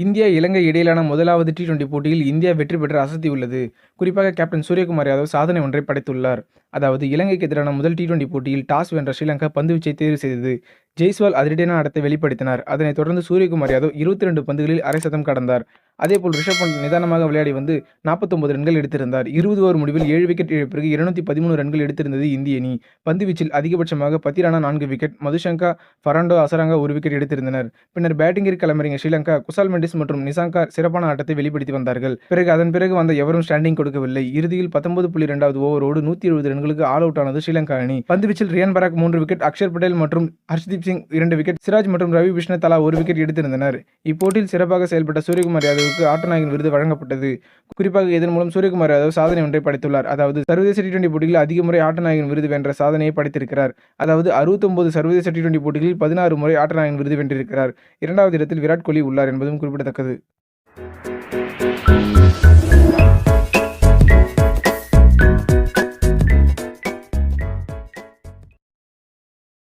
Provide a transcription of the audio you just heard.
India, இலங்கை இடையிலான முதலாவது T20 போட்டியில் இந்தியா வெற்றி பெற்று அசத்தியுள்ளது. குறிப்பாக கேப்டன் சூரியகுமார் யாதவ் சாதனை ஒன்றை படைத்துள்ளார். அதாவது இலங்கைக்கு எதிரான முதல் டி20 போட்டியில் டாஸ் வென்ற ஸ்ரீலங்கா பந்துவீச்சை தேர்வு செய்தது. ஜெய்ஸ்வால் அதிரடியான ஆட்டத்தை வெளிப்படுத்தினார். அதனைத் தொடர்ந்து சூரியகுமார் யாதவ் 22 பந்துகளில் அரை சதம் கடந்தார். அதேபோல் ரிஷப் பண்ட் நிதானமாக விளையாடி வந்து 49 ரன்கள் எடுத்திருந்தார். 20 ஓவர் முடிவில் 7 விக்கெட் இழப்பிற்கு 213 ரன்கள் எடுத்திருந்தது இந்திய அணி. பந்துவீச்சில் அதிகபட்சமாக பத்திரானா 4 விக்கெட், மதுசங்கா, ஃபெர்னாண்டோ அசரங்கா 1 விக்கெட் எடுத்திருந்தனர். பின்னர் பேட்டிங்கிற்கு களமிறங்கிய ஸ்ரீலங்கா குசால் மெண்டிஸ் மற்றும் நிசாங்கா சிறப்பான ஆட்டத்தை வெளிப்படுத்தி வந்தார்கள். அதன் பிறகு வந்த எவரும் ஸ்டாண்டிங் கொடுக்கவில்லை. இறுதியில் 19.2வது ஓவரோடு 170 ரன்களுக்கு ஆல் அவுட் ஆனது ஸ்ரீலங்கா அணி. பந்துவீச்சில் ரியான் பராக் 3 விக்கெட், அக்ஷர் பட்டேல் மற்றும் ஹர்ஷ்தீப் சிங் 2 விக்கெட், சிராஜ் மற்றும் ரவி பிஷ்ண தலா 1 விக்கெட் எடுத்திருந்தனர். இப்போட்டியில் சிறப்பாக செயல்பட்ட சூரியகுமார் யாதவுக்கு ஆட்டநாயகன் விருது வழங்கப்பட்டது. குறிப்பாக இதன் மூலம் சூரியகுமார் யாதவ் சாதனை ஒன்றை படைத்துள்ளார். அதாவது சர்வதேச டி20 போட்டிகளில் அதிக முறை ஆட்டநாயகன் விருது வென்ற சாதனையை படைத்திருக்கிறார். அதாவது 69 சர்வதேச டி20 போட்டிகளில் 16 முறை ஆட்டநாயகன் விருது வென்றிருக்கிறார். இரண்டாவது இடத்தில் விராட் கோலி உள்ளார் என்பதும் குறிப்பிடத்தக்கது.